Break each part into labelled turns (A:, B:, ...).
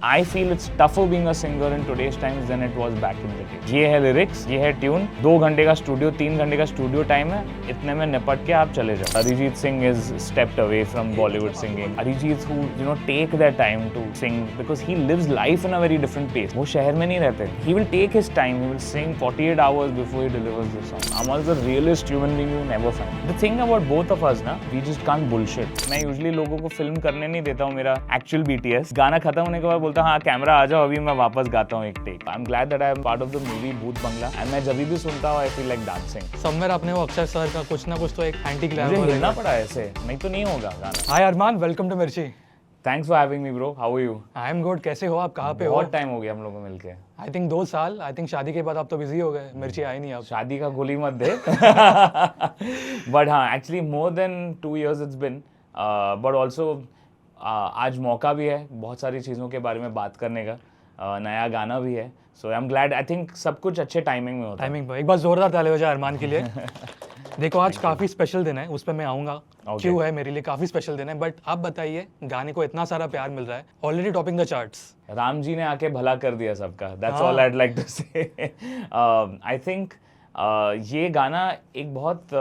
A: I feel it's tougher being a singer in today's times than it was back in the day. ये है lyrics, ये है tune, 2 घंटे का studio, 3 घंटे का स्टूडियो टाइम है, इतने में निपट के आप चले जाओ. Arijit Singh is stepped away from Bollywood singing. Arijit who take their time to sing because he lives life in a very different pace. वो शहर में नहीं रहते. He will take his time. He will sing 48 hours before he delivers the song. Amal is the realest human being you never find. The thing about both of us ना, we just can't bullshit. मैं usually लोगों को film करने नहीं देता हूँ मेरा actual BTS. गाना खत्म होने के बाद बोलता हूँ हाँ कैमरा आ जाओ अभी मैं वापस गाता हूँ एक take. I'm glad that I am part of the movie भूत बंगला and मैं जब भी सुनता हूँ I feel like dancing.
B: Somewhere आपने वो अक्षय सर का कुछ ना कुछ तो एक एंटी ग्लैमर
A: मुझे हिलना पड़ा ऐसे नहीं तो नहीं होगा गाना.
B: हाय अरमान, वेलकम टू मिर्ची.
A: Thanks for having me bro. How are you?
B: I am good. कैसे हो आप? कहाँ पे हो?
A: बहुत टाइम हो गया हम लोगों को मिलके.
B: आई थिंक 2 साल. आई थिंक शादी के बाद आप तो बिजी हो गए. मिर्ची आई नहीं आप.
A: शादी का गोली मत दे. बट हाँ actually more than 2 years it's been. But also आज मौका भी है बहुत सारी चीज़ों के बारे में बात करने का. नया गाना भी है. So I am glad. I think सब कुछ अच्छे टाइमिंग में होता है.
B: टाइमिंग पर एक बार जोरदार ताली हो जाए अरमान के लिए. देखो आज काफ़ी स्पेशल दिन है, उस पर मैं आऊँगा. क्यों है मेरे लिए काफ़ी स्पेशल दिन है. बट आप बताइए, गाने को इतना सारा प्यार मिल रहा है, already topping the charts.
A: Ram ji ने आके भला कर दिया सबका. That's all I'd like to say. I think ये गाना एक बहुत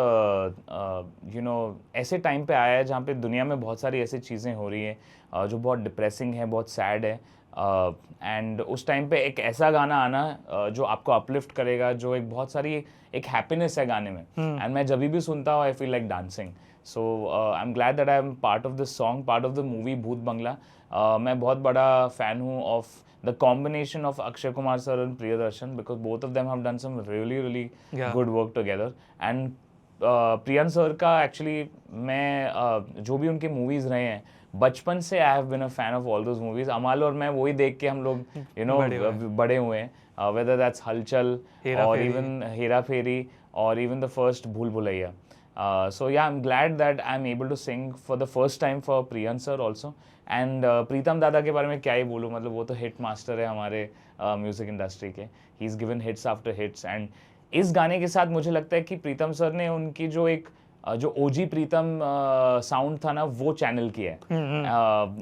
A: ऐसे टाइम पे आया है जहाँ पे दुनिया में बहुत सारी ऐसी चीज़ें हो रही हैं जो बहुत डिप्रेसिंग है, बहुत सैड है. एंड उस टाइम पे एक ऐसा गाना आना जो आपको अपलिफ्ट करेगा, जो एक बहुत सारी एक हैप्पीनेस है गाने में. एंड मैं जब भी सुनता हूँ I feel like dancing. So I am glad that I am part of this song, part of the movie Bhoot Bangla. मैं बहुत बड़ा फ़ैन हूँ of the combination of Akshay Kumar sir and Priyadarshan because both of them have done some really good work together. And Priyan sir का actually मैं जो भी उनके movies रहे हैं बचपन से I have been a fan of all those movies. अमाल और मैं वही देख के हम लोग बड़े हुए हैं. वेदर दैट्स हलचल और इवन हेरा फेरी और इवन द फर्स्ट भूल Bhulaiyaa. So yeah I am glad that I am able to sing for the first time for Priyan sir also. And Pritam dada के बारे में क्या ही बोलूँ, मतलब वो तो हिट मास्टर है हमारे म्यूजिक इंडस्ट्री के. He is given hits after hits. And इस गाने के साथ मुझे लगता है कि प्रीतम सर ने उनकी जो ओजी प्रीतम साउंड था ना वो चैनल किया है.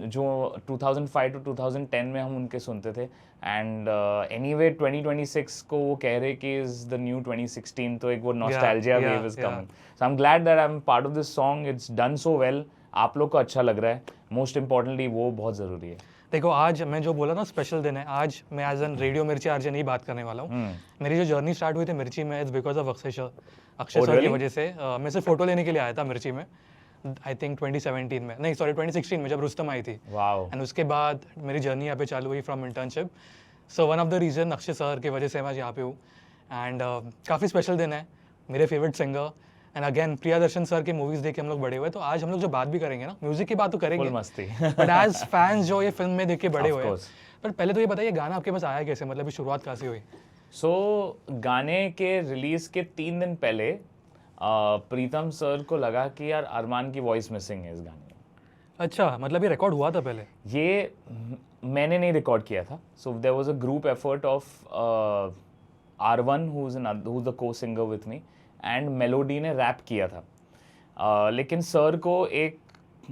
A: जो 2005 to 2010 में हम उनके सुनते थे. एंड एनीवे 2026 को वो कह रहे कि इज द न्यू 2016. तो एक वो nostalgia wave is coming. So I am glad that I am part of this song. It's done so well. आप लोग को अच्छा लग रहा है. मोस्ट इंपॉर्टेंटली वो बहुत ज़रूरी है.
B: देखो आज मैं जो बोला ना स्पेशल दिन है, आज मैं एज एन रेडियो मिर्ची आरजे नहीं बात करने वाला हूँ. मेरी जो जर्नी स्टार्ट हुई थी मिर्ची में it's because of Akshay sir की वजह से. मैं सिर्फ फोटो लेने के लिए आया था मिर्ची में. आई थिंक 2017 में, नहीं सॉरी 2016 में जब रुस्तम आई थी. एंड उसके बाद मेरी जर्नी यहाँ पे चालू हुई from internship. So one of the reason Akshay sir की वजह से मैं यहाँ पे हूँ. एंड काफ़ी स्पेशल दिन है. मेरे favourite singer and again Priyadarshan sir की मूवीज देख के हम लोग बड़े हुए. तो आज हम लोग जो बात भी करेंगे ना, म्यूजिक की बात तो करेंगे
A: मस्ती.
B: बट एज फैंस जो ये फिल्म में देख के बड़े हुए. पर पहले तो ये बताइए गाना आपके पास आया कैसे, मतलब शुरुआत कैसे हुई?
A: सो गाने के रिलीज के 3 दिन पहले प्रीतम सर को लगा कि यार अरमान की वॉइस मिसिंग है इस गाने में.
B: अच्छा, मतलब ये रिकॉर्ड हुआ था पहले?
A: ये मैंने नहीं रिकॉर्ड किया था. So there was a group effort of R1 who is the co singer with me and Melody ने रैप किया था. लेकिन सर को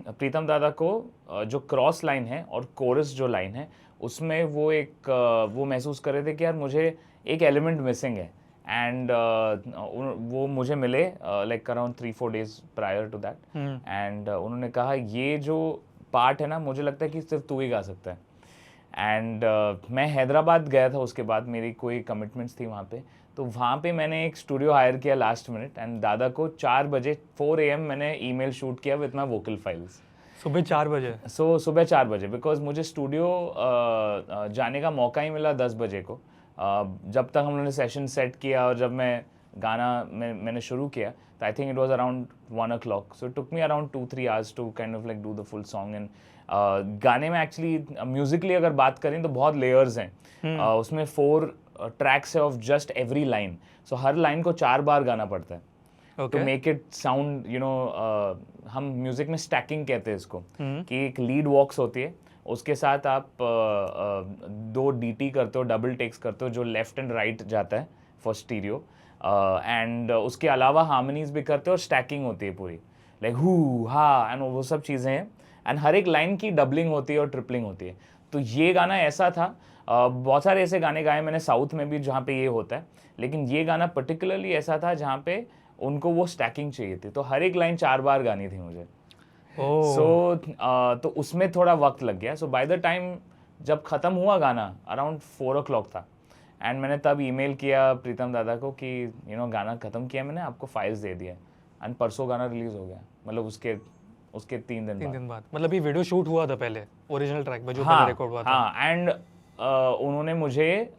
A: प्रीतम दादा को जो क्रॉस लाइन है और कोरस जो लाइन है उसमें वो महसूस कर रहे थे कि यार मुझे एक एलिमेंट मिसिंग है. एंड वो मुझे मिले like around 3-4 days prior to that. And उन्होंने कहा ये जो पार्ट है ना मुझे लगता है कि सिर्फ तू ही गा सकता है. एंड मैं हैदराबाद गया था उसके बाद, मेरी कोई कमिटमेंट्स थी वहाँ पे. तो वहाँ पे मैंने एक स्टूडियो हायर किया लास्ट मिनट. एंड दादा को 4 बजे 4 AM मैंने ईमेल शूट किया विथ माई वोकल फाइल्स.
B: सुबह 4 बजे?
A: सुबह 4 बजे बिकॉज मुझे स्टूडियो जाने का मौका ही मिला 10 बजे को. जब तक हम लोगों ने सेशन सेट किया और जब मैं गाना मैंने शुरू किया तो I think it was around 1 o'clock. So it took me around 2-3 hours to kind of like do the full song. And गाने में एक्चुअली म्यूजिकली अगर बात करें तो बहुत लेयर्स हैं. उसमें 4 tracks है of just every line. So her line को 4 बार गाना पड़ता है टू मेक इट साउंड हम म्यूजिक में स्टैकिंग कहते हैं इसको. कि एक लीड वॉक्स होती है, उसके साथ आप 2 DT करते हो, डबल टेक्स करते हो जो लेफ्ट एंड राइट जाता है फॉर स्टीरियो. एंड उसके अलावा हार्मनीज भी करते हो और स्टैकिंग होती है पूरी लाइक हु हा एंड वो सब चीज़ें हैं. एंड हर एक लाइन की डबलिंग होती है और ट्रिपलिंग होती है. तो ये गाना ऐसा था, बहुत सारे ऐसे गाने गाए मैंने साउथ में भी जहाँ पे ये होता है, लेकिन ये गाना पर्टिकुलरली ऐसा था जहाँ पे उनको वो स्टैकिंग चाहिए थी, तो हर एक लाइन 4 बार गानी थी मुझे। तो उसमें थोड़ा वक्त लग गया। सो बाय द टाइम जब ख़त्म हुआ गाना अराउंड 4 o'clock था, एंड मैंने तब ईमेल किया प्रीतम दादा को कि गाना ख़त्म किया मैंने, आपको फाइल्स दे दिया, एंड परसों गाना रिलीज़ हो गया, मतलब उसके 3 दिन बाद।
B: मतलब ये वीडियो शूट हुआ था पहले ओरिजिनल ट्रैक में जो पहले रिकॉर्ड हुआ था।
A: हाँ, एंड उन्होंने मुझे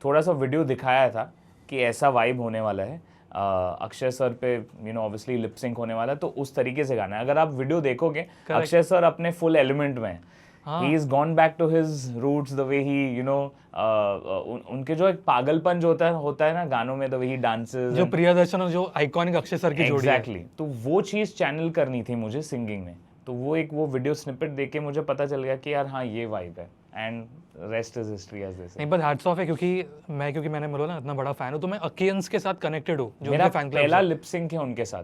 A: थोड़ा सा वीडियो दिखाया था कि ऐसा वाइब होने वाला है, अक्षय सर पे ऑब्वियसली लिप सिंक होने वाला है, तो उस तरीके से गाना है। अगर आप वीडियो देखोगे अक्षय सर अपने फुल एलिमेंट में, he is gone back to his roots, the way he उनके जो एक पागलपन जो होता है ना गानों में, द वे ही डांसेस,
B: जो प्रियदर्शन और जो आइकॉनिक अक्षय सर की जोड़ी है।
A: एग्जैक्टली, तो वो चीज़ चैनल करनी थी मुझे सिंगिंग में, तो वो वीडियो स्निपेट देख के मुझे पता चल गया कि यार हाँ ये वाइब है, and rest is history as they say.
B: नहीं, बट हैट्स ऑफ है क्योंकि मैंने बोला ना इतना बड़ा फैन हूँ, तो मैं अकियंस के साथ कनेक्टेड हूँ, जो
A: मेरा
B: उनके फैन क्लब
A: पहला लिप सिंक है उनके साथ,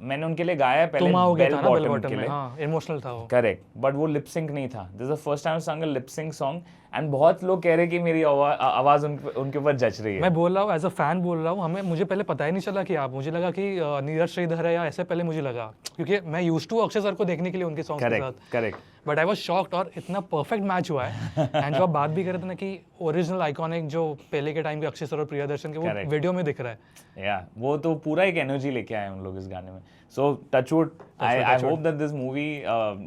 A: मैंने उनके लिए गाया है पहले,
B: तुम आओगे
A: बेल
B: था ना बेल
A: बॉटम
B: बॉटम
A: के
B: में,
A: लिए।
B: हाँ इमोशनल था वो।
A: करेक्ट, बट वो लिप सिंक नहीं था, this is the first time I sang a lip sync song, and बहुत लोग कह रहे हैं कि मेरी आवाज़ उनके ऊपर जच रही है।
B: मैं बोल रहा हूँ एज अ फैन बोल रहा हूँ, मुझे पहले पता ही नहीं चला कि आप, मुझे लगा कि नीरज श्रीधर है या ऐसे, पहले मुझे लगा क्योंकि मैं यूज्ड टू अक्षय सर को देखने के लिए उनके सॉन्ग के साथ।
A: Correct,
B: but I was shocked, और इतना परफेक्ट मैच हुआ है। एंड जो आप बात भी कर रहे थे ना कि ओरिजिनल आइकॉनिक जो पहले के टाइम के अक्षय सर और प्रियदर्शन के, वो वीडियो में दिख रहा है।
A: या वो तो पूरा एक एनर्जी लेके आए उन लोग इस गाने में। So touchwood, I hope that this movie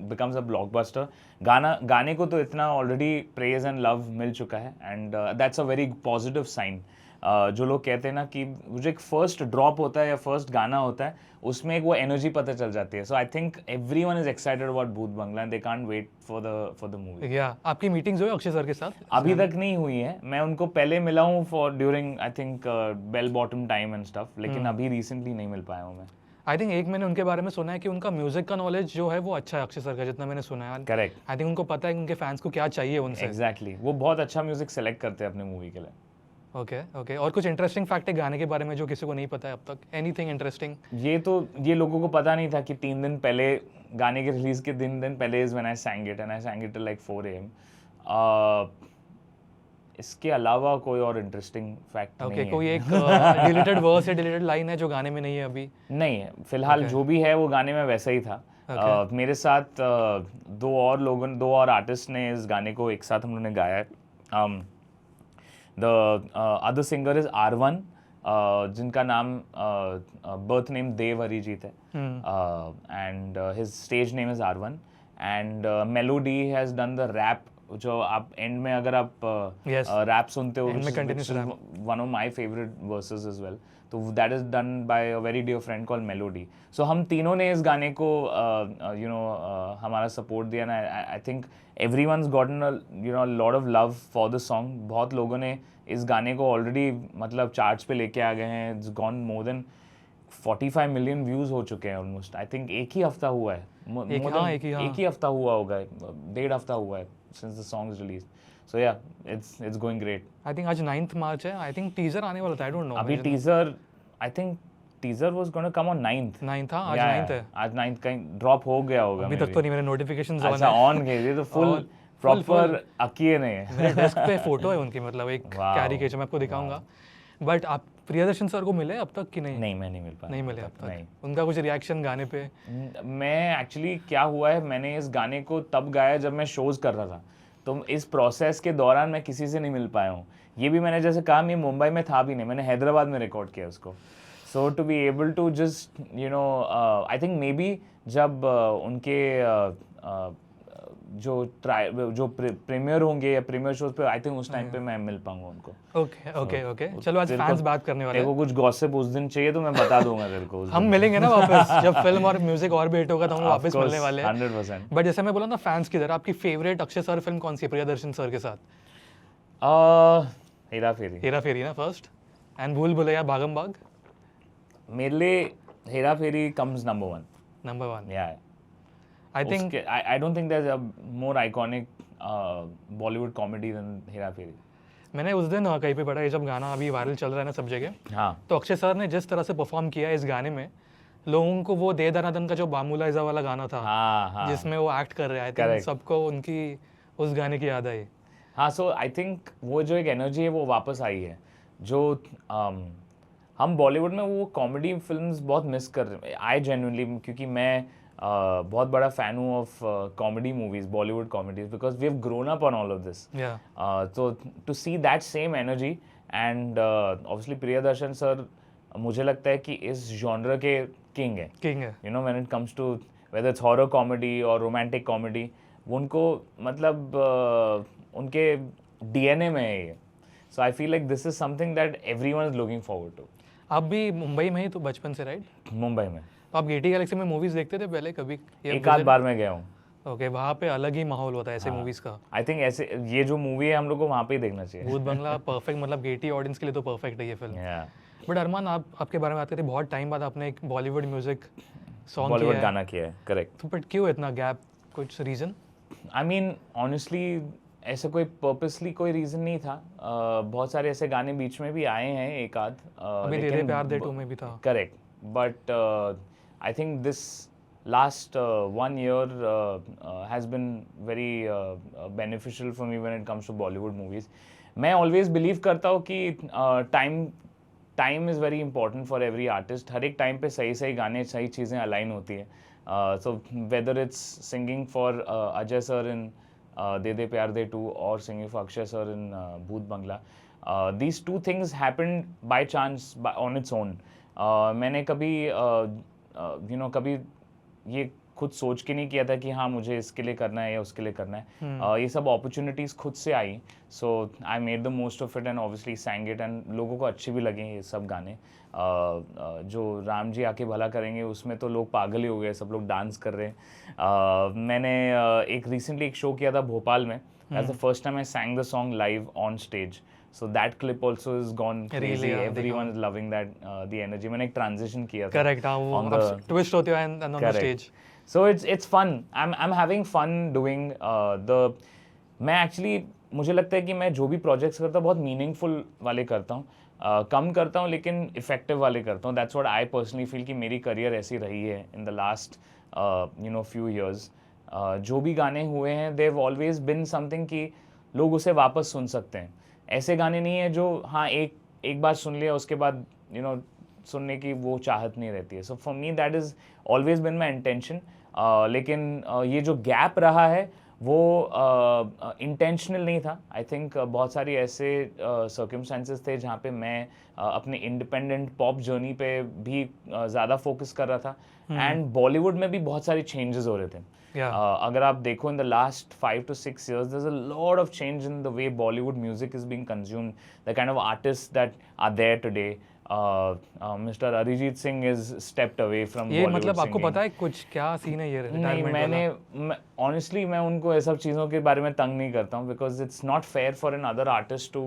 A: becomes a blockbuster. गाने को तो इतना ऑलरेडी प्रेज एंड लव मिल चुका है, and that's a very positive sign. जो लोग कहते हैं ना कि जो एक फर्स्ट ड्रॉप होता है या फर्स्ट गाना होता है, उसमें एक वो एनर्जी पता चल जाती है। So I think everyone is excited about Bhoot Bangla, and they can't wait for the movie.
B: Yeah आपकी मीटिंग्स हुई अक्षय सर के साथ?
A: अभी तक नहीं हुई है, मैं उनको पहले मिला हूँ for during I think bell bottom time and stuff, लेकिन अभी रिसेंटली नहीं मिल पाया हूँ मैं।
B: आई थिंक एक मैंने उनके बारे में सुना है कि उनका म्यूजिक का नॉलेज जो है वो अच्छा है अक्षय सर का, जितना मैंने सुना है।
A: करेक्ट,
B: आई थिंक उनको पता है कि उनके फैंस को क्या चाहिए उनसे।
A: एग्जैक्टली, वो बहुत अच्छा म्यूजिक सेलेक्ट करते हैं अपने मूवी के लिए।
B: ओके, और कुछ इंटरेस्टिंग फैक्ट है गाने के बारे में जो किसी को नहीं पता है अब तक? Anything interesting?
A: ये लोगों को पता नहीं था कि 3 दिन पहले, गाने के रिलीज के 3 दिन पहले is when I sang it, and I sang it till like 4 AM. इसके अलावा कोई और इंटरेस्टिंग फैक्ट नहीं है।
B: कोई एक डिलीटेड वर्स या डिलीटेड लाइन है जो गाने में नहीं है अभी?
A: नहीं है फिलहाल, जो भी है वो गाने में वैसा ही था। मेरे साथ दो और आर्टिस्ट ने इस गाने को एक साथ हम लोगों ने गाया है। The other singer is R1, जिनका नाम बर्थ नेम देव अरिजीत है, and his stage name is R1, and Melody has done the rap, जो आप एंड में अगर आप रैप सुनते हो, one of my favourite verses as well, तो that is done by a very dear friend called Melody. So हम तीनों ने इस गाने को हमारा सपोर्ट दिया ना। I think everyone's gotten a lot of love for the song। बहुत लोगों ने इस गाने को ऑलरेडी मतलब चार्ट्स पे लेके आ गए हैं। It's gone more than 45 million views हो चुके हैं ऑलमोस्ट। आई थिंक एक ही हफ्ता हुआ है, एक ही हफ्ता हुआ होगा, 1.5 हफ्ता हुआ है since the song is released. So yeah, it's going great.
B: I think आज 9th मार्च है। I think teaser आने वाला था, I don't know।
A: अभी I think teaser was going to come on 9th।
B: 9th, हाँ आज 9th है।
A: आज 9th कहीं ड्रॉप हो गया होगा।
B: अभी तक तो नहीं, मेरे नोटिफिकेशंस ऑन है।
A: अच्छा, ऑन गए, ये तो फुल प्रॉपर अकिए नहीं है।
B: मेरे डेस्क पे फोटो है उनकी, मतलब एक कैरिकेचर, मैं आपको दिखाऊंगा। बट आप प्रियदर्शन सर को मिले अब तक कि नहीं?
A: नहीं, मैं नहीं मिल पाया।
B: नहीं मिले अब तक? उनका कुछ रिएक्शन गाने पे?
A: मैं एक्चुअली क्या हुआ है, मैंने इस गाने को तब गाया जब मैं शोज कर रहा था, तो इस प्रोसेस के दौरान मैं किसी से नहीं मिल पाया हूँ। ये भी मैंने जैसे कहा, मैं मुंबई में था भी नहीं, मैंने हैदराबाद में रिकॉर्ड किया उसको। So to be able to just I think maybe जब उनके जो प्रीमियर होंगे या प्रीमियर शोज पे, आई थिंक उस टाइम पे मैं मिल पाऊंगा उनको।
B: ओके, चलो आज फैंस बात करने वाले हैं।
A: तेरे को कुछ गॉसिप उस दिन चाहिए तो मैं बता दूंगा तेरे को।
B: हम मिलेंगे ना वापस, जब फिल्म और म्यूजिक और भी हिट होगा तो हम वापस मिलने वाले हैं
A: 100%।
B: बट जैसे मैं बोला ना, फैंस की तरह आपकी फेवरेट अक्षय सर फिल्म कौन सी है प्रियदर्शन सर के साथ?
A: हेरा फेरी
B: ना फर्स्ट, एंड भूल भुलैया भागम भाग?
A: मेरे लिए हेरा फेरी कम्स नंबर 1। या
B: I think
A: I don't think there's a more iconic Bollywood comedy than Hera फेरी।
B: मैंने उस दिन कहीं पे पढ़ा, ये जब गाना अभी वायरल चल रहा है ना सब जगह,
A: हाँ,
B: तो अक्षय सर ने जिस तरह से परफॉर्म किया इस गाने में, लोगों को वो दे दनादन का जो बामुलाइजा वाला गाना था,
A: हाँ,
B: जिसमें वो एक्ट कर रहे हैं, सबको उनकी उस गाने की याद आई।
A: हाँ, सो आई थिंक वो जो एक एनर्जी है वो वापस आई है, जो हम बॉलीवुड में वो कॉमेडी फिल्म्स बहुत मिस कर रहे हैं। आई जेन्युइनली, क्योंकि मैं बहुत बड़ा फ़ैन हूँ of comedy movies, Bollywood comedies, because we have grown up on all of this.
B: या
A: तो to see that same energy and obviously Priyadarshan sir मुझे लगता है कि इस जॉनर के किंग है।
B: किंग है।
A: You know when it comes to whether it's horror comedy और रोमांटिक कॉमेडी, वो उनको मतलब उनके डीएनए में है ये। So I feel like this is something that everyone is looking forward to.
B: आप भी मुंबई में ही तो बचपन से, राइट?
A: मुंबई में
B: तो आप गेटी गैलेक्सी में मूवीज देखते थे पहले कभी?
A: एक आध बार मैं गया हूँ।
B: ओके, वहाँ पे अलग ही माहौल होता है ऐसे मूवीज का।
A: आई थिंक ऐसे ये जो मूवी है हम लोग को वहाँ पे ही देखना चाहिए।
B: भूत बंगला परफेक्ट, मतलब गेटी ऑडियंस के लिए तो परफेक्ट है ये फिल्म।
A: Yeah.
B: बट अरमान, आपके बारे में बात करते हैं, बहुत टाइम बाद आपने एक बॉलीवुड म्यूजिक सॉन्ग
A: बॉलीवुड
B: किया है,
A: गाना किया है, करेक्ट।
B: तो बट क्यों इतना गैप, कुछ रीजन?
A: आई मीन ऑनेस्टली ऐसा कोई पर्पसली कोई रीज़न नहीं था। बहुत सारे ऐसे गाने बीच में भी आए हैं एक आध,
B: अभी दे दे प्यार दे टू में भी था।
A: Correct, but I think this last 1 year has been very beneficial for me when it comes to Bollywood movies. मैं ऑलवेज बिलीव करता हूँ कि time is very important for every artist. हर एक टाइम पे सही सही गाने, सही चीज़ें अलाइन होती हैं। So whether it's singing for Ajay sir in De De Pyaar De two और singing for Akshay sir in Bhoot Bangla, these two things happened by chance on its own. मैंने कभी कभी ये खुद सोच के नहीं किया था कि हाँ मुझे इसके लिए करना है या उसके लिए करना है। ये सब अपॉर्चुनिटीज़ खुद से आई, so I made the most of it and obviously sang it, and लोगों को अच्छे भी लगे ये सब गाने। जो राम जी आके भला करेंगे उसमें तो लोग पागल ही हो गए, सब लोग डांस कर रहे हैं। मैंने एक रिसेंटली एक शो किया था भोपाल में, that's the first time I sang the song live on stage, so that clip also is gone crazy.
B: Really,
A: Everyone is loving that the energy. मैंने एक transition किया था
B: करेक्ट, हाँ, वो
A: on the
B: ट्विस्ट होते हैं on the
A: correct.
B: Stage.
A: So it's fun. I'm having fun doing the मैं actually मुझे लगता है कि मैं जो भी projects करता हूँ बहुत meaningful वाले करता हूँ, कम करता हूँ लेकिन effective वाले करता हूँ। That's what I personally feel कि मेरी career ऐसी रही है in the last few years. जो भी गाने हुए हैं they've always been something कि लोग उसे वापस सुन सकते हैं। ऐसे गाने नहीं है जो हाँ एक बार सुन लिया उसके बाद सुनने की वो चाहत नहीं रहती है। So for me that is always been my intention. लेकिन ये जो गैप रहा है वो इंटेंशनल नहीं था। आई थिंक बहुत सारी ऐसे सर्कमस्टेंसेस थे जहाँ पे मैं अपने इंडिपेंडेंट पॉप जर्नी पे भी ज़्यादा फोकस कर रहा था, एंड बॉलीवुड में भी बहुत सारे चेंजेस हो रहे थे। अगर आप देखो in the last 5 to 6 years there's a lot of change in the way Bollywood music is being consumed, the kind of artists that are there today. Mr. Arijit Singh is stepped away from
B: ये
A: Bollywood
B: मतलब आपको
A: singing.
B: पता है कुछ क्या scene है ये
A: नहीं,
B: रिटायरमेंट वाला?
A: ऑनेस्टली मैं उनको ये सब चीज़ों के बारे में तंग नहीं करता हूँ, because it's not fair for an other artist to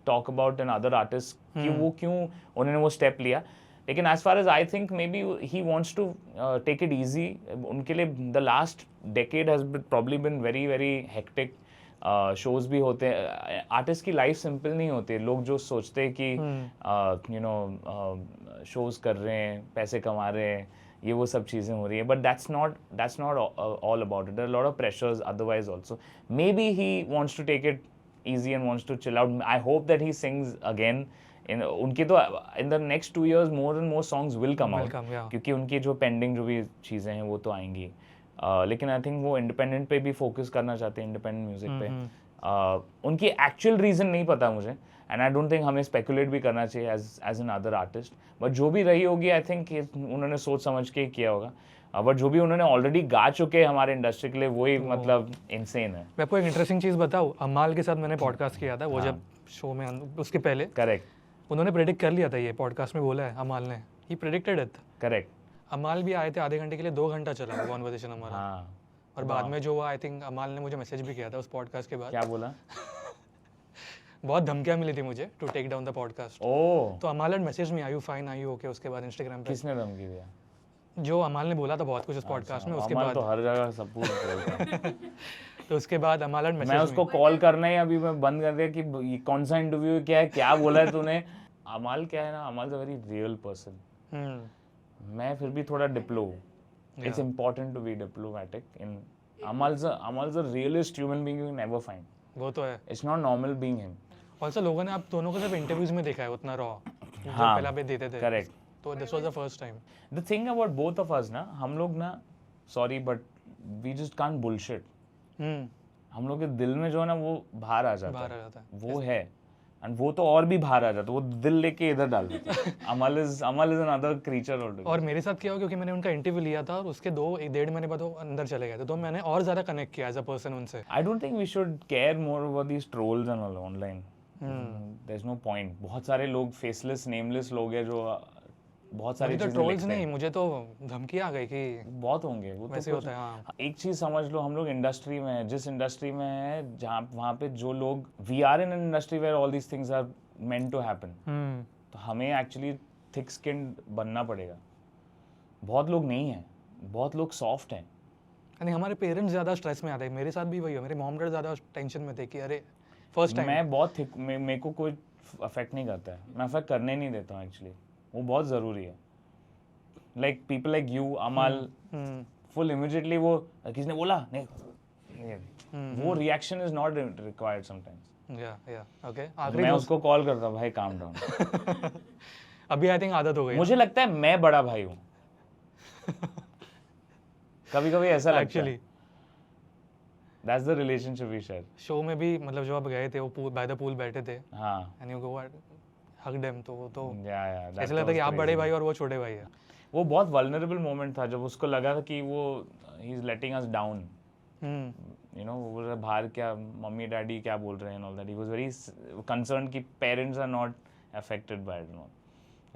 A: talk about an other artist कि वो क्यों उन्होंने वो स्टेप लिया। लेकिन as far as I think maybe he wants to take it easy. उनके लिए the last decade has probably been very very hectic. Shows भी होते हैं, आर्टिस्ट की लाइफ सिंपल नहीं होती। लोग जो सोचते हैं कि शोज़ कर रहे हैं, पैसे कमा रहे हैं, ये वो सब चीज़ें हो रही है, but that's not all about it. There are lot of pressures otherwise also. Maybe he wants to take it easy and wants to chill out. I hope that he sings again. उनकी तो in the next 2 years more and more songs will come out, क्योंकि उनकी जो pending जो भी चीज़ें हैं वो तो आएंगी। लेकिन आई थिंक वो इंडिपेंडेंट पे भी फोकस करना चाहते हैं, इंडिपेंडेंट म्यूजिक पे। उनकी एक्चुअल रीज़न नहीं पता मुझे, एंड आई डोंट थिंक हमें स्पेकुलेट भी करना चाहिए as an other artist. But जो भी रही होगी आई थिंक उन्होंने सोच समझ के किया होगा। बट जो भी उन्होंने ऑलरेडी गा चुके हैं हमारे इंडस्ट्री के लिए वही मतलब इनसेन है।
B: मैं आपको एक इंटरेस्टिंग चीज़ बताऊँ, अमाल के साथ मैंने पॉडकास्ट किया था, वो जब शो में उसके पहले
A: करेक्ट
B: उन्होंने प्रेडिक्ट कर लिया था, ये पॉडकास्ट में बोला है अमाल ने, ही प्रेडिक्टेड इट।
A: करेक्ट।
B: अमाल भी आए थे, आधे घंटे के लिए 2 घंटा चला कॉन्वर्सेशन हमारा।
A: हाँ।
B: और बाद में जो हुआ, आई थिंक अमाल ने मुझे मैसेज भी किया था उस पॉडकास्ट के बाद।
A: क्या बोला?
B: बहुत धमकियां मिली थी मुझे to take down the podcast.
A: Oh,
B: तो अमाल ने मैसेज में, are you fine, are you okay, उसके बाद इंस्टाग्राम पे
A: किसने धमकी दिया?
B: जो अमाल ने बोला था बहुत कुछ उस पॉडकास्ट में, उसके बाद
A: तो हर जगह सब कुछ बोलता है।
B: तो उसके बाद अमाल ने
A: मैं
B: मैसेज
A: उसको कॉल करना ही अभी मैं बंद कर दिया कि ये कौन सा इंटरव्यू क्या है, क्या बोला है तूने। अमाल क्या है ना, Amal is a very real person. मैं फिर भी थोड़ा diplo, it's important to be diplomatic in Amal's a realist human being you can never find.
B: वो तो है।
A: It's not normal being him.
B: Also लोगों ने आप दोनों को सिर्फ इंटरव्यूज में देखा है उतना रॉ जो
A: हाँ,
B: पहले पे देते थे।
A: correct.
B: तो this was the first time.
A: The thing about both of us ना, हम लोग ना, sorry but we just can't bullshit. हम लोग के दिल में जो है ना वो बाहर आ जाता
B: बाहर आ
A: है,
B: जाता है।
A: वो है, एंड वो तो और भी बाहर आ जाता है, वो दिल लेके इधर डाल देता है। अमल इज अनदर क्रीचर ऑलरेडी।
B: और मेरे साथ क्या हुआ क्योंकि मैंने उनका इंटरव्यू लिया था और उसके 1.5 महीने बाद वो अंदर चले गए थे, तो मैंने और ज़्यादा कनेक्ट किया एज अ पर्सन उनसे।
A: I don't think we should care more about these trolls and all online. There is no point. बहुत सारे लोग फेसलेस नेमलेस लोग हैं जो बहुत सारी
B: मुझे तो
A: चीजें
B: ट्रोल्स
A: लिखते
B: नहीं,
A: हैं।
B: मुझे तो धमकी आ गई कि
A: बहुत होंगे वो तो
B: वैसे
A: कुछ-
B: होता है। हाँ
A: एक चीज समझ लो, हम लोग इंडस्ट्री में है, जिस इंडस्ट्री में है जहाँ वहाँ पे जो लोग, we are in an industry where all these things are meant to happen, तो हमें एक्चुअली थिक स्किन्ड बनना पड़ेगा। बहुत लोग नहीं हैं, बहुत लोग सॉफ्ट हैं।
B: यानी हमारे पेरेंट्स ज़्यादा स्ट्रेस में आते हैं। मेरे साथ भी वही हो, मेरे मॉम डैड ज़्यादा टेंशन में थे कि अरे फर्स्ट टाइम।
A: मैं बहुत थिक, मेरे को कोई अफेक्ट नहीं करता है, मैं अफेक्ट करने नहीं देता हूँ एक्चुअली, वो बहुत ज़रूरी है। Like people like you, Amal, full immediately वो किसी ने बोला नहीं, वो reaction is not required sometimes.
B: या ओके आखिरी
A: मैं उसको कॉल करता हूँ, भाई काम डाउन।
B: अभी आई थिंक आदत हो गई
A: मुझे लगता है मैं बड़ा भाई हूँ। कभी कभी ऐसा लगता है।
B: Actually
A: that's the relationship we share.
B: Show में भी मतलब जब आप गए थे वो बाय द पूल बैठे थे
A: हाँ,
B: and you go hug them, तो वो तो
A: या
B: ऐसा लगता है कि आप बड़े भाई और वो छोटे भाई है।
A: वो बहुत वल्नरेबल मोमेंट था जब उसको लगा था कि वो he is letting us down, you know, वो बोल रहा बाहर क्या मम्मी डैडी क्या बोल रहे हैं, all that he was very concern कि parents are not affected by it,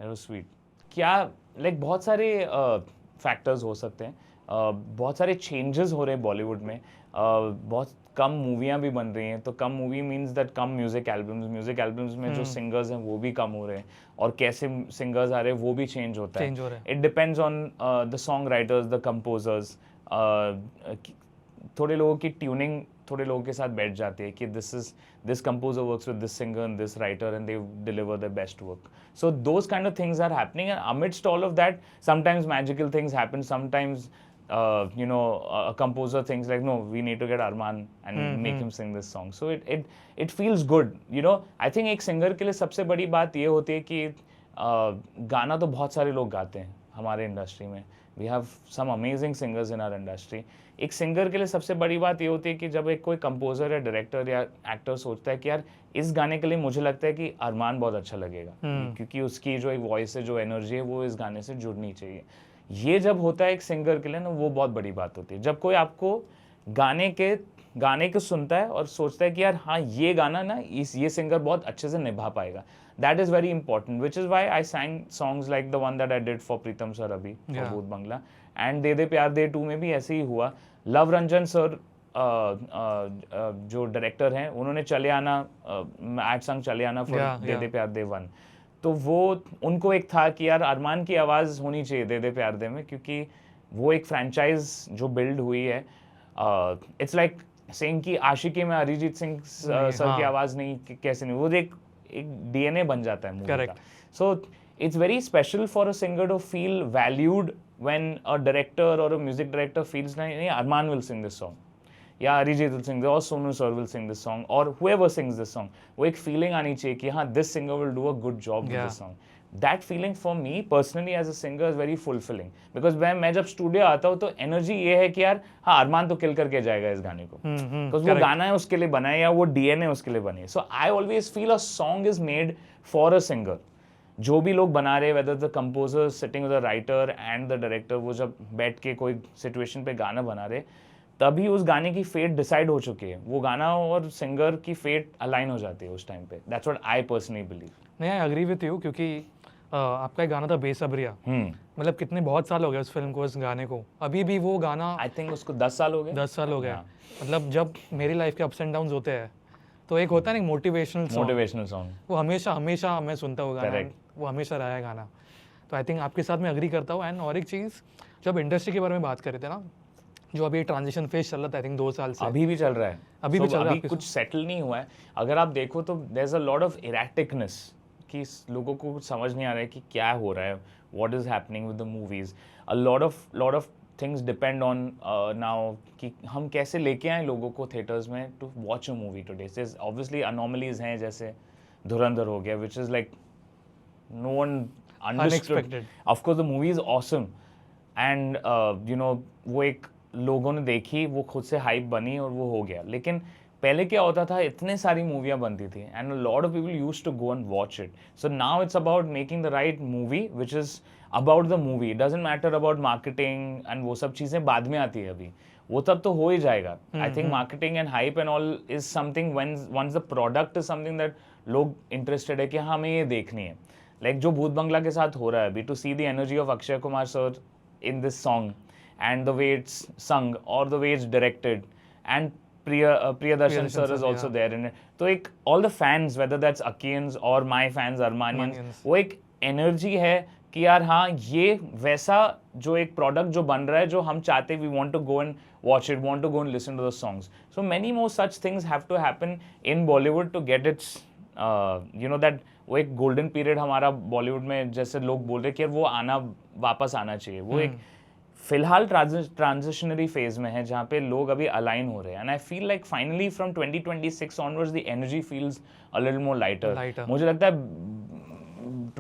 A: it was sweet. क्या लाइक बहुत सारे फैक्टर्स हो सकते हैं, बहुत सारे चेंजेस हो रहे हैं बॉलीवुड में, बहुत कम मूवियाँ भी बन रही हैं, तो कम मूवी मीन्स दैट कम म्यूजिक एल्बम्स में जो सिंगर्स हैं वो भी कम हो रहे हैं, और कैसे सिंगर्स आ रहे हैं वो भी चेंज होता
B: चेंज हो रहा
A: है। It depends on the song writers, the composers. थोड़े लोगों की ट्यूनिंग थोड़े लोगों के साथ बैठ जाती है कि this composer works with this singer and this writer and they deliver the best work, so those kind of things are happening, and amidst all of that sometimes magical things happen, sometimes you know, a composer thinks like, no, we need to get Arman and make him sing this song, so it feels good, you know. I think एक singer के लिए सबसे बड़ी बात ये होती है कि गाना तो बहुत सारे लोग गाते हैं हमारे इंडस्ट्री में, we have some amazing singers in our industry. एक सिंगर के लिए सबसे बड़ी बात ये होती है कि जब एक कोई कंपोजर या डायरेक्टर या एक्टर सोचता है कि यार इस गाने के लिए मुझे लगता है कि अरमान बहुत अच्छा लगेगा, क्योंकि उसकी जो एक वॉइस है, जो एनर्जी है, वो इस गाने से जुड़नी चाहिए। ये जब होता है एक सिंगर के लिए ना, वो बहुत बड़ी बात होती है। जब कोई आपको गाने को सुनता है और सोचता है कि यार हाँ ये गाना ना ये सिंगर बहुत अच्छे से निभा पाएगा, that is very important, which is why I सैंग songs like the one that I did for Pritam sir अभी फॉर भूत बंगला, एंड दे दे प्यार दे 2 में भी ऐसे ही हुआ। लव रंजन सर जो डायरेक्टर हैं, उन्होंने चले आना एट संग चले आना फॉर दे दे प्यार दे 1, तो वो उनको एक था कि यार अरमान की आवाज़ होनी चाहिए दे दे प्यार दे में, क्योंकि वो एक फ्रेंचाइज जो बिल्ड हुई है, इट्स लाइक सेइंग कि आशिकी में अरिजीत सिंह सर की आवाज़ नहीं, कैसे नहीं, वो एक डीएनए बन जाता है मूवी का। So it's very special for a singer to feel valued when a director or a music director feels like Arman will sing this song, या Arijit will sing this, or Sonu sir will sing this song, or whoever sings this song, वो एक feeling आनी चाहिए कि हाँ this singer will do a good job with this song. That feeling for me personally as a singer is very fulfilling, because मैं जब studio आता हूँ तो एनर्जी ये है कि यार हाँ अरमान तो किल करके जाएगा इस गाने को, because वो गाना है उसके लिए बना है, या वो डीएनए उसके लिए बनी है। So I always feel a song is made for a singer. जो भी लोग बना रहे, whether the composer sitting with the writer and the director, वो जब बैठ के कोई सिचुएशन पे गाना बना रहे, तभी उस गाने की फेट डिसाइड हो चुकी है, वो गाना और सिंगर की फेट अलाइन हो जाती है उस टाइम पे। That's what I personally believe.
B: नहीं, आई एग्री विथ यू, क्योंकि आपका एक गाना था बेसब्रिया, मतलब कितने बहुत साल हो गए उस फिल्म को, उस गाने को, अभी भी वो गाना
A: आई थिंक उसको 10 साल हो गए।
B: 10 साल हो गए। मतलब जब मेरी लाइफ के अप्स एंड डाउन्स होते हैं तो एक होता है ना मोटिवेशनल सॉन्ग, वो हमेशा मैं सुनता हूँ गाना, वो हमेशा रहा है गाना। तो आई थिंक आपके साथ मैं एग्री करता हूँ। एंड और एक चीज़, जब इंडस्ट्री के बारे में बात कर रहे थे ना, जो अभी ट्रांजिशन फेज चल रहा था आई थिंक 2 साल से,
A: अभी भी चल रहा है,
B: अभी भी चल रहा है,
A: कुछ सेटल नहीं हुआ है। अगर आप देखो तो there is a lot of erraticness, कि लोगों को कुछ समझ नहीं आ रहा है कि क्या हो रहा है, what is happening with the movies. A lot of things depend on now कि हम कैसे लेके आए लोगों को थिएटर्स में to watch a movie today. Obviously anomalies हैं, जैसे धुरंधर हो गया, which is like no one understood.
B: Unexpected.
A: Of course, the movie is awesome, and you know वो एक लोगों ने देखी, वो खुद से हाइप बनी और वो हो गया. लेकिन पहले क्या होता था, इतने सारी मूवियाँ बनती थी and a lot of people used to go and watch it. So now it's about making the right movie which is about the movie. It doesn't matter about marketing and वो सब चीज़ें बाद में आती है अभी, वो तब तो हो ही जाएगा. I think marketing and hype and all is something when once the product is something that लोग interested है कि हाँ हमें ये देखनी है. Like जो भूत बंगला के साथ हो रहा है अभी, to see the energy of Akshay Kumar sir in this song and the way it's sung or the way it's directed and Priyadarshan sir is also there in it. तो एक all the fans, whether that's Akians or my fans Armanians, वो एक energy है कि यार हाँ ये वैसा जो एक product जो बन रहा है जो हम चाहते, we want to go and watch it, want to go and listen to the songs. So many more such things have to happen in Bollywood to get its you know that वो एक golden period हमारा बॉलीवुड में, जैसे लोग बोल रहे कि यार वो आना, वापस आना चाहिए. वो एक फिलहाल ट्रांजिशनरी फेज में है जहाँ पे लोग अभी अलाइन हो रहे हैं. And I feel like finally from 2026 onwards the energy feels a little more lighter. मुझे लगता है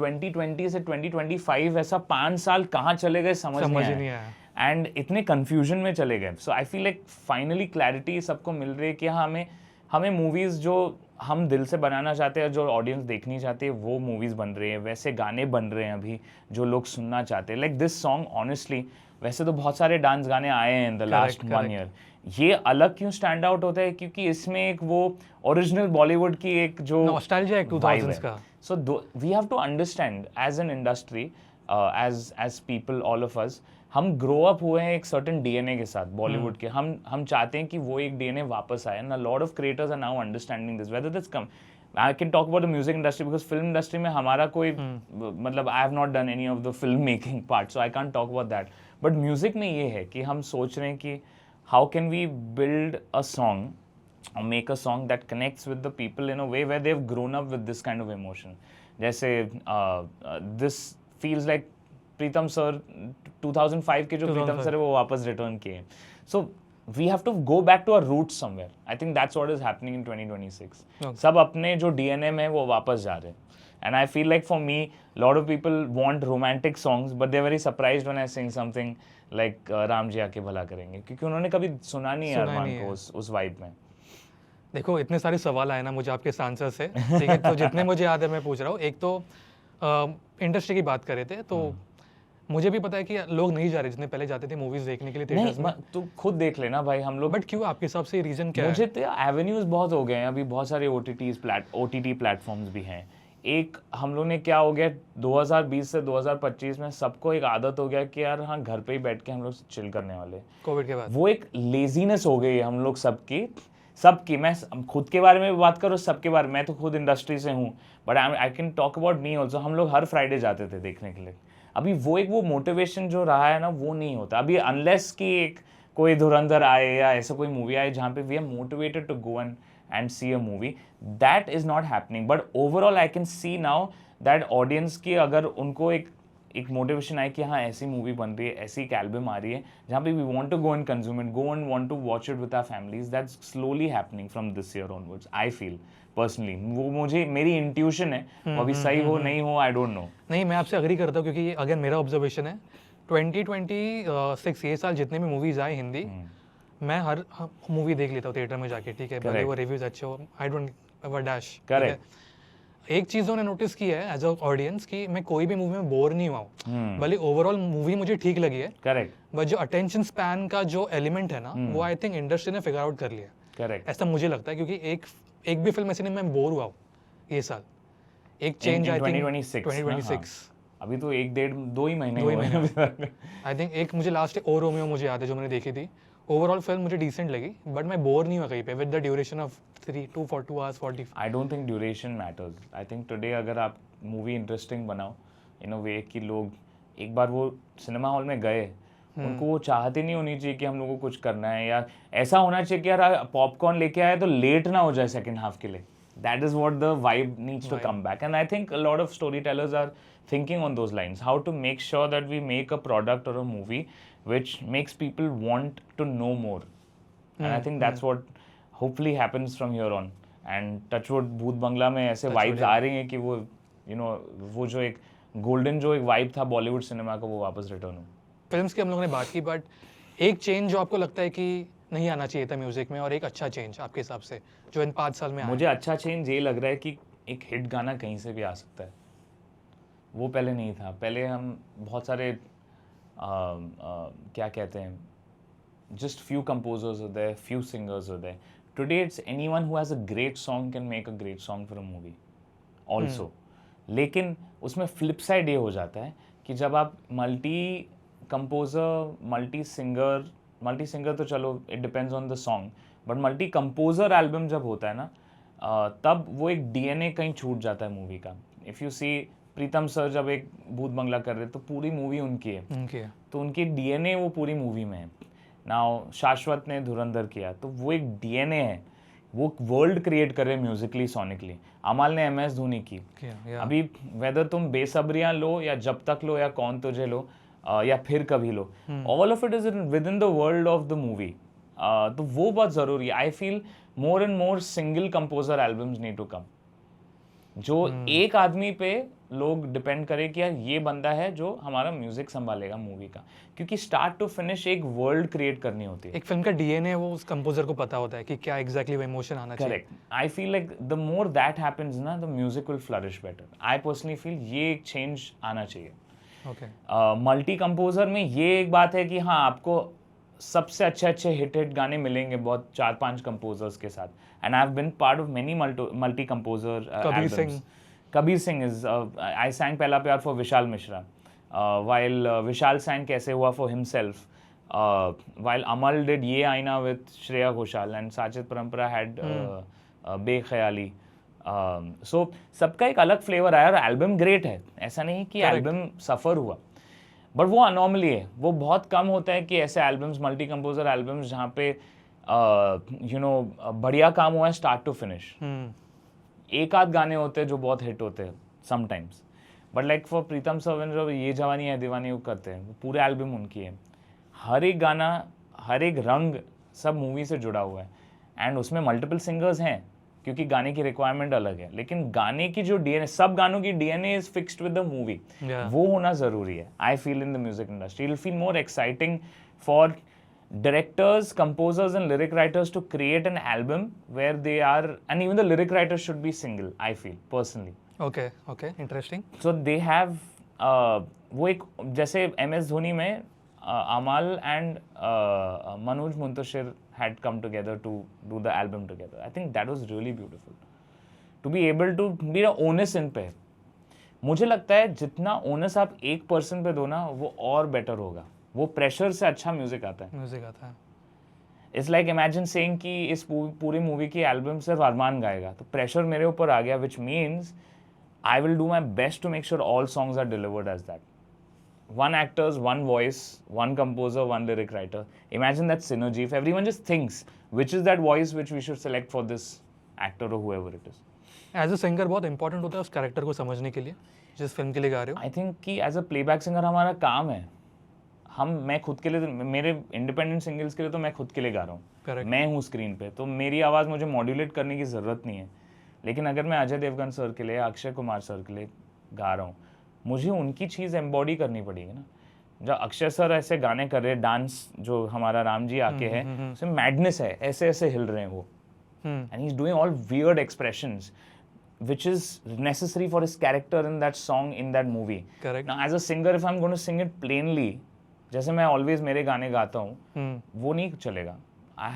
A: 2020 से 2025 ऐसा 5 साल कहाँ चले गए समझ नहीं आया. एंड इतने कन्फ्यूजन में चले गए. So I feel like finally clarity सबको मिल रही है कि हाँ हमें मूवीज़ जो हम दिल से बनाना चाहते हैं, जो ऑडियंस देखनी चाहती है, वो मूवीज़ बन रही है, वैसे गाने बन रहे हैं अभी जो लोग सुनना चाहते हैं. लाइक दिस सॉन्ग ऑनेस्टली, वैसे तो बहुत सारे डांस गाने आए हैं इन द लास्ट 1 ईयर, ये अलग क्यों स्टैंड आउट होता है क्योंकि इसमें एक वो ओरिजिनल बॉलीवुड की एक जो
B: नॉस्टैल्जिया है 2000s का.
A: So we have to understand as an industry, as people, all of us, हम ग्रो अप हुए हैं एक सर्टेन डीएनए के साथ बॉलीवुड के. हम चाहते हैं कि वो एक डीएनए वापस आए. And a lot of creators are now understanding this, whether this come. I can talk about the music industry because film industry में हमारा कोई मतलब I have not done any of the film making part, so I can't talk about that. But music में ये है कि हम सोच रहे हैं कि how can we build a song or make a song that connects with the people in a way where they've grown up with this kind of emotion. जैसे this feels like Pritam sir 2005 के जो प्रीतम sir है वो वापस return किए. So we have to go back to our roots somewhere. I think that's what is happening in 2026. Okay. सब अपने जो DNA में वो वापस जा रहे हैं. And I feel like for me, a lot of people want romantic songs, but they're very surprised when I sing something like Ram ji आके भला करेंगे, क्योंकि उन्होंने कभी सुना नहीं है अरमान को उस वाइब में.
B: देखो इतने सारे सवाल आए ना मुझे आपके इस आंसर से, ठीक है. तो जितने मुझे याद है मैं पूछ रहा हूँ. एक तो इंडस्ट्री की बात कर रहे थे, तो मुझे भी पता है कि लोग नहीं जा रहे जितने पहले जाते थे मूवीज देखने के लिए थिएटर्स में.
A: तू खुद देख लेना भाई हम लोग.
B: बट क्यों, आपके हिसाब से रीजन क्या है?
A: मुझे तो एवेन्यूज बहुत हो गए हैं अभी, बहुत सारे OTT प्लेटफॉर्म्स भी हैं. एक हम लोग ने क्या हो गया 2020 से 2025 में सबको एक आदत हो गया कि यार हाँ घर पे ही बैठ के हम लोग चिल करने वाले.
B: कोविड के बाद
A: वो एक लेजीनेस हो गई है हम लोग सबकी. मैं खुद के बारे में भी बात करूँ, सबके बारे में. मैं तो खुद इंडस्ट्री से हूँ, but I can talk about me also. हम लोग हर फ्राइडे जाते थे देखने के लिए. अभी वो मोटिवेशन जो रहा है ना वो नहीं होता अभी, अनलेस कि एक कोई धुरंधर आए या ऐसा कोई मूवी आए जहाँ पे we are motivated to go and see a movie. That is not happening. But overall I can see now that audience की अगर उनको एक मोटिवेशन आए कि हाँ ऐसी मूवी बन रही है, ऐसी एक एल्बम आ रही है जहाँ पे we want to go and consume it, go and want to watch it with our families. That's slowly happening from this year onwards, I feel personally. वो मुझे मेरी इंट्यूशन है, अभी सही हो नहीं हो आई डोंट नो.
B: नहीं, मैं आपसे अग्री करता हूँ क्योंकि ये अगेन मेरा ऑब्जर्वेशन है. 2026 ये साल जितने भी मूवीज आए हिंदी, मैं हर मूवी देख लेता हूँ थिएटर में जाके, ठीक है, भले वो रिव्यूज अच्छे हो, I don't ever dash.
A: Correct.
B: एक चीज उन्होंने नोटिस की है एज अ ऑडियंस कि मैं कोई भी मूवी में बोर नहीं हुआ हूँ. भले ओवरऑल मूवी मुझे ठीक लगी है,
A: करेक्ट,
B: बट जो अटेंशन स्पैन का जो एलिमेंट है ना वो आई थिंक इंडस्ट्री ने फिगर आउट कर लिया.
A: करेक्ट,
B: ऐसा मुझे लगता है क्योंकि एक भी फिल्म ऐसी नहीं मैं बोर हुआ हूँ ये साल. एक चेंज आई थिंक 2026.
A: अभी तो 1-1.5-2 ही महीने हुए हैं.
B: आई थिंक एक मुझे लास्ट ओ रोमियो मुझे याद है जो मैंने देखी थी. ओवरऑल फिल्म मुझे डिसेंट लगी, बट मैं बोर नहीं हुआ कहीं पे with the duration of 2 hours 40.
A: I don't think duration matters. I think today अगर आप मूवी इंटरेस्टिंग बनाओ इन अ वे कि लोग एक बार वो सिनेमा हॉल में गए, उनको वो चाहते नहीं होनी चाहिए कि हम लोगों को कुछ करना है, या ऐसा होना चाहिए कि यार पॉपकॉर्न लेके आए तो लेट ना हो जाए सेकेंड हाफ के लिए. That is what the vibe needs to come back. And I think a lot of storytellers are thinking on those lines. How to make sure that we make a product or a movie which makes people want to know more. And I think that's what hopefully happens from here on. And Touchwood भूत बंगला में ऐसे vibes आ रही हैं कि वो वो जो एक गोल्डन जो एक वाइब था बॉलीवुड सिनेमा का वो वापस रिटर्न हो.
B: फिल्म्स की हम लोगों ने बात की, बट एक चेंज जो आपको लगता है कि नहीं आना चाहिए था म्यूजिक में, और एक अच्छा चेंज आपके हिसाब से जो इन 5 साल में आया.
A: मुझे अच्छा चेंज ये लग रहा है कि एक हिट गाना कहीं से भी आ सकता है. वो पहले नहीं था. पहले हम बहुत सारे क्या कहते हैं, just few composers are there, few singers are there. Today it's anyone who has a great song can make a great song for a movie also. लेकिन उसमें फ्लिप साइड ये हो जाता है कि जब आप मल्टी कंपोजर, मल्टी सिंगर तो चलो it depends on the song, but multi composer album जब होता है ना, तब वो एक डीएनए कहीं छूट जाता है मूवी का. If you see Pritam sir जब एक भूत बंगला कर रहे तो पूरी मूवी उनकी है, तो उनकी डीएनए वो पूरी मूवी में है. नाउ शाश्वत ने धुरंधर किया तो वो एक डीएनए है, वो वर्ल्ड क्रिएट कर रहे म्यूजिकली सॉनिकली. अमाल ने एमएस धोनी की. अभी वेदर तुम बेसब्रियां लो या जब तक लो या कौन तुझे लो या फिर कभी लो, all of it is within the world of the movie. तो वो बहुत ज़रूरी है. I feel more and more single composer albums need to come, जो एक आदमी पे लोग डिपेंड करें कि यार ये बंदा है जो हमारा म्यूजिक संभालेगा मूवी का, क्योंकि स्टार्ट टू फिनिश एक वर्ल्ड क्रिएट करनी होती है.
B: एक फिल्म का डीएनए वो उस कंपोजर को पता होता है कि क्या एग्जैक्टली वो इमोशन आना चाहिए.
A: Correct. I feel like the more that happens ना, the music will flourish better. I personally feel ये एक चेंज आना चाहिए. मल्टी कंपोजर में ये एक बात है कि हाँ, आपको सबसे अच्छे हिट गाने मिलेंगे बहुत 4-5 कंपोजर्स के साथ. And I have been part of many multi composer albums. Kabir Singh is I sang Pehla Pyar for Vishal Mishra, while Vishal sang Kaise Hua for himself, while Amal did Ye Aina with Shreya Ghoshal, and Sachit Parampara had Bekhayali. So सबका एक अलग flavour आया और album great है. ऐसा नहीं कि album सफ़र हुआ, बट वो अनॉमली है. वो बहुत कम होता है कि ऐसे एल्बम्स, मल्टी कंपोजर एल्बम्स जहाँ पे बढ़िया काम हुआ है स्टार्ट टू फिनिश. एक आध गाने होते हैं जो बहुत हिट होते हैं sometimes, but like for Pritam sir जो ये जवानी है दीवानी वो करते हैं, वो पूरे एल्बम उनकी है. हर एक गाना, हर एक रंग सब मूवी से जुड़ा हुआ है. एंड उसमें मल्टीपल सिंगर्स हैं क्योंकि गाने की रिक्वायरमेंट अलग है, लेकिन गाने की जो डीएनए, सब गानों की DNA is fixed with the movie. वो होना ज़रूरी है. I feel in the music industry it feel more exciting for directors, composers and lyric writers to create an album where they are, and even the lyric writers should be single, I feel personally.
B: Okay, interesting.
A: So they have वो एक जैसे MS Dhoni में Amal and Manoj Muntashir had come together to do the album together. I think that was really beautiful to be able to be a onus in पे. मुझे लगता है जितना onus आप एक person पे दो ना, वो और better होगा. वो प्रेशर से अच्छा म्यूजिक आता है. इट्स लाइक इमेजिन सेइंग कि इस पूरी मूवी की एल्बम सिर्फ अरमान गाएगा, तो प्रेशर मेरे ऊपर आ गया, which means I will do my best to make sure all songs are delivered as that. One actors, one voice, one composer, one lyric writer. Imagine that synergy. If everyone just thinks which is that voice which we should select for this actor और whoever it is.
B: As a singer बहुत important होता है उस character को समझने के लिए जिस फिल्म के लिए गा रहे हो.
A: आई थिंक कि एज अ प्लेबैक सिंगर हमारा काम है. मैं खुद के लिए, मेरे इंडिपेंडेंट सिंगल्स के लिए तो मैं खुद के लिए गा रहा हूँ. मैं हूँ स्क्रीन पे, तो मेरी आवाज़ मुझे मॉड्यूलेट करने की ज़रूरत नहीं है. लेकिन अगर मैं अजय देवगन सर के लिए, अक्षय कुमार सर के लिए गा रहा हूँ, मुझे उनकी चीज़ एम्बॉडी करनी पड़ेगी ना. जब अक्षय सर ऐसे गाने कर रहे हैं, डांस जो हमारा राम जी आके है, उसमें मैडनेस है, ऐसे ऐसे हिल रहे हैं वो, and he is doing all weird expressions which is necessary for his character in that song, in that movie.
B: Correct.
A: Now as a singer, if I'm going to sing it plainly, जैसे मैं always मेरे गाने गाता हूँ, वो नहीं चलेगा. I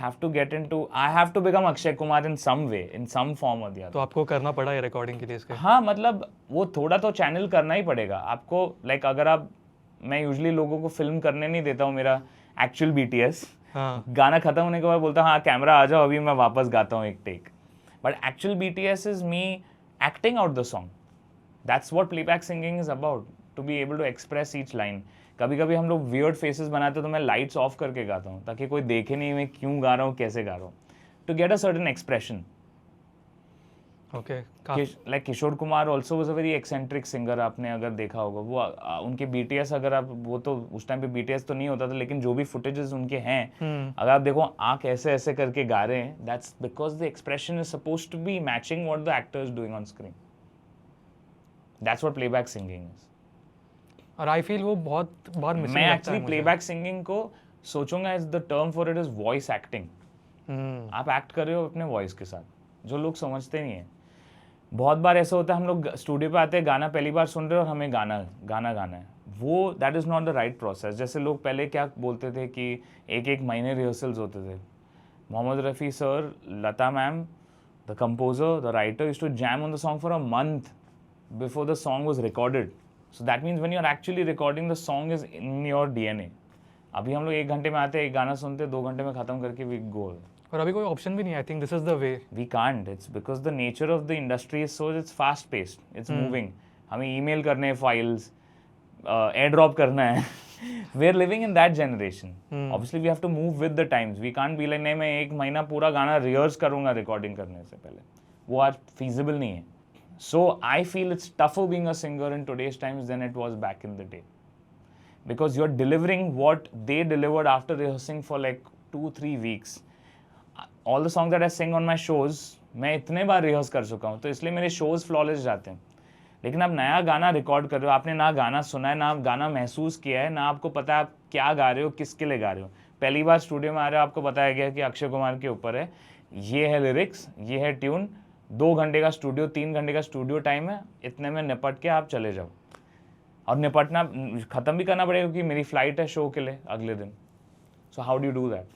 A: have to become Akshay Kumar in some way, in some form और दिया.
B: तो आपको करना पड़ा है रिकॉर्डिंग के लिए इसके?
A: हाँ, मतलब वो थोड़ा तो चैनल करना ही पड़ेगा आपको. लाइक अगर आप, मैं यूजुअली लोगों को फिल्म करने नहीं देता हूँ मेरा एक्चुअल BTS. गाना खत्म होने के बाद बोलता हूँ हाँ कैमरा आ जाओ, अभी मैं वापस गाता हूँ एक take. But actual BTS is me acting out the song. That's what playback singing is about, to be able to express each line. कभी कभी हम लोग वियर्ड फेसेस बनाते हैं तो मैं लाइट्स ऑफ करके गाता हूँ ताकि कोई देखे नहीं मैं क्यों गा रहा हूँ, कैसे गा रहा हूँ, to get a certain expression.
B: Okay
A: like Kishore Kumar also was a very eccentric singer, आपने अगर देखा होगा वो उनके बीटीएस, अगर आप वो तो उस टाइम पे बीटीएस तो नहीं होता था, लेकिन जो भी फुटेजेस उनके हैं अगर आप देखो आंख ऐसे ऐसे करके गा रहे हैं, that's because the expression is supposed to be matching what the actor is doing on screen. That's what playback singing is.
B: और आई फील वो बहुत बार मिसिंग
A: मैं
B: लगता है
A: एक्चुअली
B: मुझे।
A: प्लेबैक सिंगिंग को सोचूंगा as the term for it is voice acting. आप एक्ट कर रहे हो अपने वॉइस के साथ, जो लोग समझते नहीं है. बहुत बार ऐसा होता है हम लोग स्टूडियो पे आते हैं, गाना पहली बार सुन रहे हो और हमें गाना है, वो that is not the right process. जैसे लोग पहले क्या बोलते थे कि एक महीने रिहर्सल्स होते थे. Mohammed Rafi sir, Lata ma'am, the composer, the writer used to jam on the song for a month before the song was recorded. So that means when you are actually recording the song is in your DNA. अभी हम लोग 1 घंटे में आते हैं, एक गाना सुनते हैं, 2 घंटे में ख़त्म करके वी गो.
B: और अभी कोई ऑप्शन भी नहीं, I think this is the way.
A: We can't. It's because the nature of the industry is so it's fast paced. It's moving. हमें email करने हैं files, airdrop करना है. We are living in that generation. Obviously we have to move with the times. We can't be like नहीं मैं 1 महीना पूरा गाना rehearse करूँगा recording करने से पहले. वो आज feasible नहीं है. So I feel it's tougher being a singer in today's times than it was back in the day. Because you're delivering what they delivered after rehearsing for like 2-3 weeks. All the song that I sing on my shows मैं इतने बार rehearse कर चुका हूँ, तो इसलिए मेरे shows flawless जाते हैं. लेकिन आप नया गाना रिकॉर्ड कर रहे हो, आपने ना गाना सुना है, ना गाना महसूस किया है, ना आपको पता है आप क्या गा रहे हो, किसके लिए गा रहे हो. पहली बार स्टूडियो में आ रहे हो, आपको बताया गया कि अक्षय कुमार के ऊपर है, ये है लिरिक्स, ये है ट्यून, 2 घंटे का स्टूडियो, 3 घंटे का स्टूडियो टाइम है, इतने में निपट के आप चले जाओ. और निपटना ख़त्म भी करना पड़ेगा क्योंकि मेरी फ़्लाइट है शो के लिए अगले दिन. So how do you do that?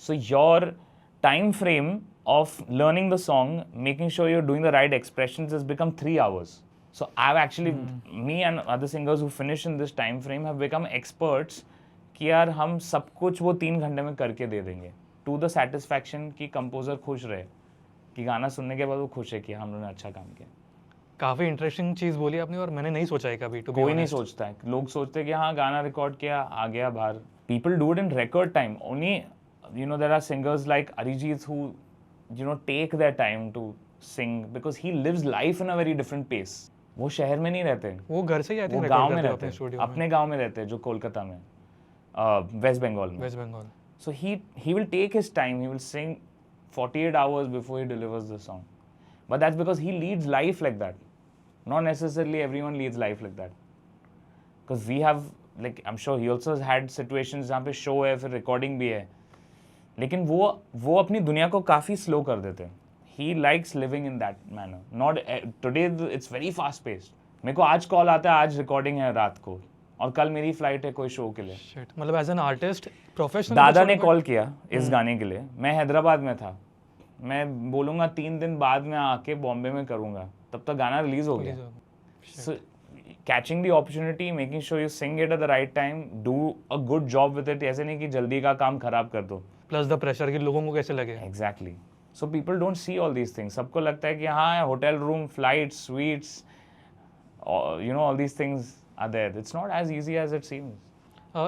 A: So your time frame of learning the song, making sure you're doing the right expressions has become 3 hours. So I've actually, me and other singers who finish in this time frame have become experts कि यार हम सब कुछ वो 3 घंटे में करके दे देंगे to the satisfaction कि कंपोजर खुश रहे, कि गाना सुनने के बाद वो खुश है कि हम लोगों ने अच्छा काम किया.
B: काफ़ी इंटरेस्टिंग चीज़ बोली आपने और मैंने नहीं सोचा है कभी. to be
A: कोई नहीं
B: honest.
A: सोचता है. लोग सोचते हैं कि हाँ गाना रिकॉर्ड किया आ गया बाहर. People do it in record time. Only you know there are singers like Arijit who you know take their time to sing because he lives life in a very different pace. वो शहर में नहीं रहते,
B: वो घर से ही आते
A: वो
B: हैं,
A: गांव में
B: अपने
A: रहते
B: स्टूडियो
A: हैं, अपने गांव में रहते हैं जो कोलकाता में, वेस्ट बंगाल में.
B: West Bengal.
A: So he will take his time, he will sing 48 hours before he delivers the song. But that's because he leads life like that. Not necessarily everyone leads life like that. Because we have like I'm sure he also has had situations जहाँ पे show है फिर recording भी है, लेकिन वो अपनी दुनिया को काफ़ी स्लो कर देते हैं. He likes living in that manner. Not today it's very fast paced. मेरे को आज कॉल आता है, आज रिकॉर्डिंग है रात को और कल मेरी फ्लाइट है कोई शो के लिए.
B: Shit. मतलब एज एन आर्टिस्ट प्रोफेशनल
A: दादा ने कॉल किया इस गाने के लिए, मैं हैदराबाद में था, मैं बोलूँगा 3 दिन बाद में आके बॉम्बे में करूँगा, तब तक गाना रिलीज हो गया. So catching the opportunity, making sure you sing it at the right time, do a good job with it. ऐसे नहीं कि जल्दी का काम खराब कर दो.
B: प्लस द प्रेशर कि लोगों को कैसे लगे.
A: Exactly. So people don't see all these things. सबको लगता है कि हाँ hotel room, flight, sweets, you know all these things are there. It's not as easy as it seems.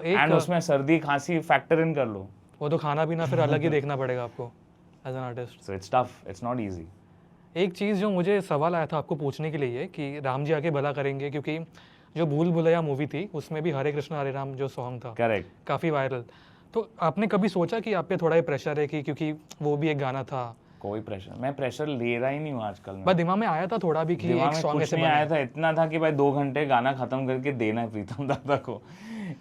A: And उसमें सर्दी खांसी फैक्टर इन कर लो,
B: वो तो खाना पीना फिर अलग ही देखना पड़ेगा आपको as an artist.
A: So it's tough, it's not easy.
B: एक चीज़ जो मुझे सवाल आया था आपको पूछने के लिए कि राम जी आके भला करेंगे, क्योंकि जो भूल भुलैया मूवी थी उसमें भी हरे कृष्ण हरे राम जो सॉन्ग था
A: करेक्ट,
B: काफ़ी वायरल. तो आपने कभी सोचा कि आप पे थोड़ा ही प्रेशर है कि क्योंकि वो भी एक गाना था?
A: कोई प्रेशर, मैं प्रेशर ले रहा ही नहीं हूँ आजकल.
B: बस दिमाग में आया था थोड़ा भी कि
A: दिमाग
B: एक
A: में
B: सॉन्ग
A: कुछ
B: ऐसे
A: नहीं
B: बने.
A: आया था, इतना था कि भाई 2 घंटे गाना खत्म करके देना है प्रीतम दादा को.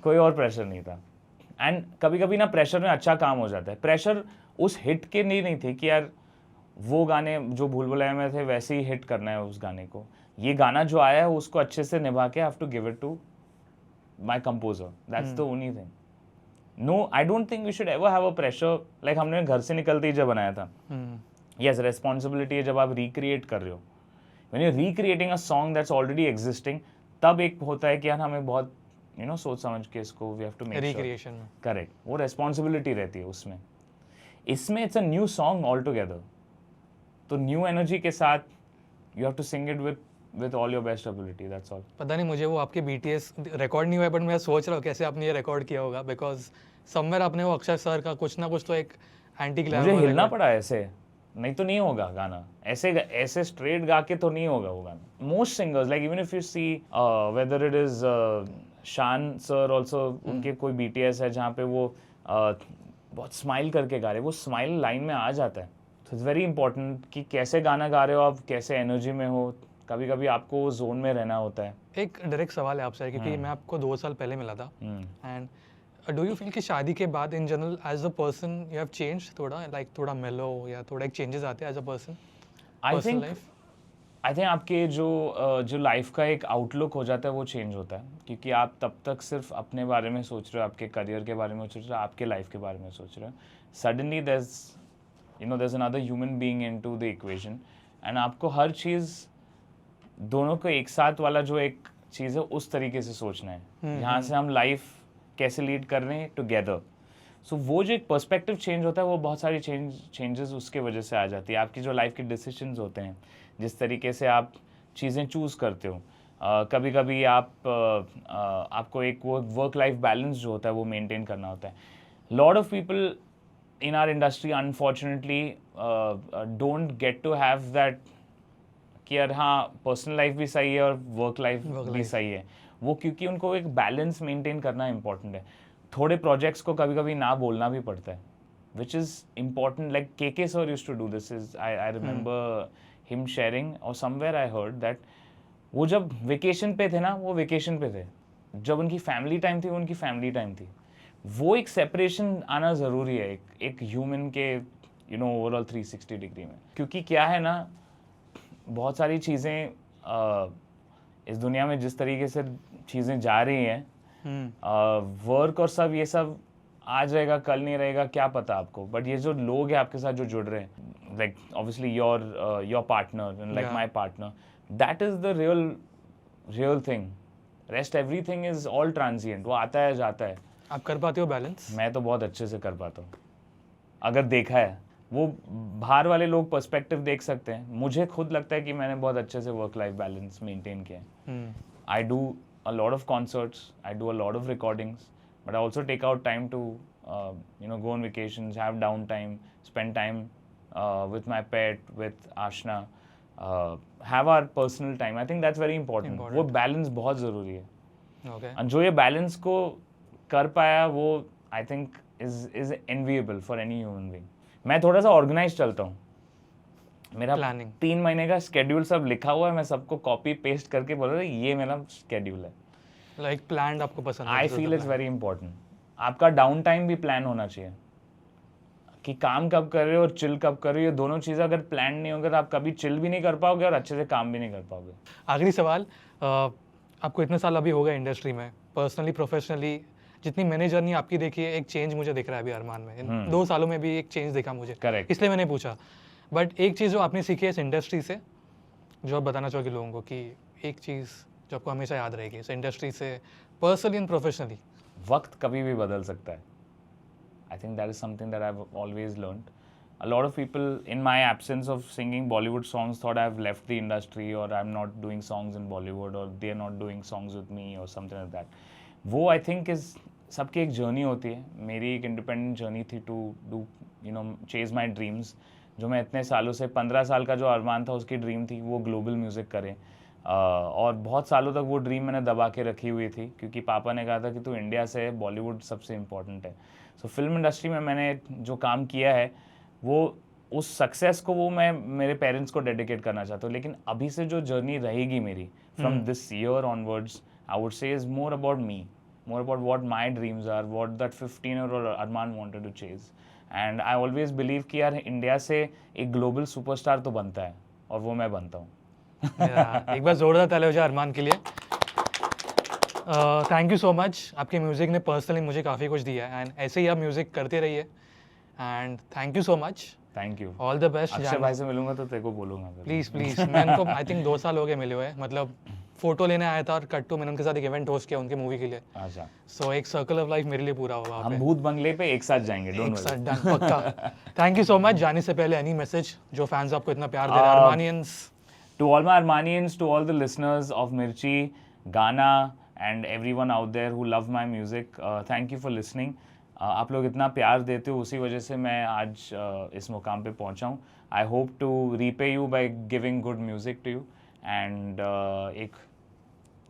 A: कोई और प्रेशर नहीं था. एंड कभी कभी ना प्रेशर में अच्छा काम हो जाता है. प्रेशर उस हिट के नहीं थी कि यार वो गाने जो भूल भुलैया में थे वैसे ही हिट करना है उस गाने को. ये गाना जो आया है उसको अच्छे से निभा के I have to give it to my composer. That's the only thing. No, I don't think we should ever have a pressure. Like हमने घर से निकलते ही जब बनाया था, यस रेस्पॉन्सिबिलिटी है जब आप रिक्रिएट कर रहे हो. When you recreating a song that's already existing, तब एक होता है कि यार हमें बहुत यू नो सोच समझ के इसको we have to make
B: recreation में.
A: करेक्ट, वो रेस्पॉन्सिबिलिटी रहती है उसमें. इसमें it's a new song all together, तो न्यू एनर्जी के साथ you have to sing it with all your best ability, that's all.
B: पता नहीं मुझे वो आपके BTS रिकॉर्ड नहीं हुआ है, बट मैं सोच रहा हूँ कैसे आपने ये रिकॉर्ड किया होगा, बिकॉज समवेयर आपने वो अक्षय सर का कुछ ना कुछ तो एक एंटी
A: मुझे हिलना पड़ा ऐसे, नहीं तो नहीं होगा गाना, ऐसे ऐसे स्ट्रेट गा के तो नहीं होगा वो गाना. Most singers like even if you see whether it is शान सर ऑल्सो, उनके कोई BTS है जहाँ पे वो बहुत स्माइल करके गा रहे, वो स्माइल लाइन में आ जाता है. तो इट्स वेरी इंपॉर्टेंट कि कैसे गाना गा रहे हो आप, कैसे एनर्जी में हो. कभी कभी आपको जोन में रहना होता है.
B: एक डायरेक्ट सवाल है आपसे, क्योंकि मैं आपको 2 साल पहले मिला था, एंड डू यू फील कि शादी के बाद in general as a person you have change थोड़ा, लाइक थोड़ा मेलो या थोड़ा एक चेंजेस आते हैं as a person?
A: I think आपके जो लाइफ का एक आउटलुक हो जाता है वो चेंज होता है, क्योंकि आप तब तक सिर्फ अपने बारे में सोच रहे हो, आपके करियर के बारे में सोच रहे हो, आपके लाइफ के बारे में सोच रहे हो. Suddenly there's another human being into the equation, and आपको हर चीज़ दोनों को एक साथ वाला जो एक चीज़ है उस तरीके से सोचना है, यहाँ से हम लाइफ कैसे लीड कर रहे हैं टुगेदर. सो वो जो एक पर्सपेक्टिव चेंज होता है वो बहुत सारी चेंजेस उसके वजह से आ जाती है. आपकी जो लाइफ के डिसीजंस होते हैं, जिस तरीके से आप चीज़ें चूज़ करते हो, कभी कभी आपको एक वो वर्क लाइफ बैलेंस जो होता है वो मेंटेन करना होता है. Lot of people in our industry unfortunately don't get to have that कि यार हाँ पर्सनल लाइफ भी सही है और वर्क लाइफ भी सही है. वो क्योंकि उनको एक बैलेंस मेंटेन करना इंपॉर्टेंट है. थोड़े प्रोजेक्ट्स को कभी कभी ना बोलना भी पड़ता है, विच इज़ इम्पॉर्टेंट. लाइक के sir used to do this. Is I remember him sharing और समवेयर आई हर्ड दैट वो जब वेकेशन पे थे ना, वो वेकेशन पे थे, जब उनकी फैमिली टाइम थी वो उनकी फैमिली टाइम थी. वो एक सेपरेशन आना ज़रूरी है एक ह्यूमन के ओवरऑल 360 डिग्री में. क्योंकि क्या है ना, बहुत सारी चीज़ें इस दुनिया में जिस तरीके से चीज़ें जा रही हैं, वर्क और सब ये सब आज रहेगा कल नहीं रहेगा क्या पता आपको. बट ये जो लोग हैं आपके साथ जो जुड़ रहे हैं, like obviously your partner and like my partner, that is the real thing. Rest everything is all transient. वो आता है जाता है.
B: आप कर पाते हो बैलेंस?
A: मैं तो बहुत अच्छे से कर पाता हूँ, अगर देखा है. वो बाहर वाले लोग पर्सपेक्टिव देख सकते हैं, मुझे खुद लगता है कि मैंने बहुत अच्छे से वर्क लाइफ बैलेंस मेंटेन किया है. I do a lot of concerts, I do a lot of recordings, but I also take out time to go on vacations, have down time, spend time with my pet, with Ashna, have our personal time. I think that's very important. वो balance बहुत ज़रूरी है. और जो ये balance को कर पाया वो I think is enviable for any human being. मैं थोड़ा सा ऑर्गेनाइज चलता हूँ. मेरा 3 महीने का स्केड्यूल सब लिखा हुआ है, मैं सबको कॉपी पेस्ट करके बोल रहा हूँ ये मेरा स्केड्यूल है.
B: लाइक प्लान्ड आपको पसंद है?
A: I feel it's very important. आपका डाउन टाइम भी प्लान होना चाहिए, कि काम कब कर रहे हो और चिल कब कर रहे हो. ये दोनों चीज़ें अगर प्लान नहीं होंगे तो आप कभी चिल भी नहीं कर पाओगे और अच्छे से काम भी नहीं कर पाओगे.
B: आखिरी सवाल, आपको इतने साल अभी हो गए इंडस्ट्री में, पर्सनली प्रोफेशनली जितनी मैंने जर्नी आपकी देखी है, एक चेंज मुझे दिख रहा है अभी अरमान में. इन 2 सालों में भी एक चेंज दिखा मुझे.
A: करेक्ट.
B: इसलिए मैंने पूछा. बट एक चीज़ जो आपने सीखी है इस इंडस्ट्री से, जो आप बताना चाहोगे लोगों को, कि एक चीज़ जो आपको हमेशा याद रहेगी इस इंडस्ट्री से, पर्सनली एंड प्रोफेशनली?
A: वक्त कभी भी बदल सकता है. I think that is something that I have always learned. A lot of people in my absence of singing Bollywood songs thought I've left the industry, or I'm not doing songs in Bollywood, or they're not doing songs with me, or something like that. वो I think is सबकी एक journey होती है. मेरी एक independent journey थी to do chase my dreams. जो मैं इतने सालों से 15 साल का जो अरमान था उसकी ड्रीम थी वो ग्लोबल म्यूज़िक करे. और बहुत सालों तक वो ड्रीम मैंने दबा के रखी हुई थी, क्योंकि पापा ने कहा था कि तू इंडिया से है, बॉलीवुड सबसे इम्पोर्टेंट है. सो फिल्म इंडस्ट्री में मैंने जो काम किया है वो उस सक्सेस को वो मैं मेरे पेरेंट्स को डेडिकेट करना चाहता हूँ. लेकिन अभी से जो जर्नी रहेगी मेरी from this year onwards, I would say is more about me, more about what my dreams are, what that 15-year-old Arman wanted to chase. And I always believe कि यार इंडिया से एक ग्लोबल सुपरस्टार तो बनता है, और वो मैं बनता हूँ.
B: एक बार जोरदार ताली हो जाए अरमान के लिए. Thank you so much. आपके म्यूज़िक ने पर्सनली मुझे काफ़ी कुछ दिया है, एंड ऐसे ही आप म्यूज़िक करते रहिए. And thank you so much.
A: Thank you.
B: All the best.
A: Akshay भाई से मिलूंगा तो तेरे को बोलूंगा.
B: Please please. मैं उनको आई थिंक 2 साल हो गए मिले हुए, मतलब फोटो लेने आया था और कट्टू मैंने उनके साथ एक इवेंट होस्ट किया उनके मूवी के लिए.
A: अच्छा.
B: सो एक सर्कल ऑफ लाइफ मेरे लिए पूरा हुआ.
A: हम भूत बंगले पे एक साथ जाएंगे.
B: एक साथ डन पक्का. Thank you so much. जाने से पहले एनी मैसेज जो फैंस आपको इतना प्यार दे रहे हैं, Armaanians?
A: To all my Armaanians, to all the listeners of Mirchi, Gaana and everyone out there who love my music, thank you for listening. आप लोग इतना प्यार देते हो, उसी वजह से मैं आज इस मुकाम पे पहुंचा हूँ. I hope to repay you by giving good music to you and एक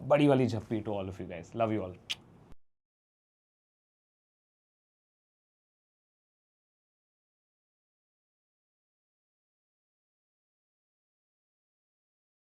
A: बड़ी वाली झप्पी to all of you guys, love you all.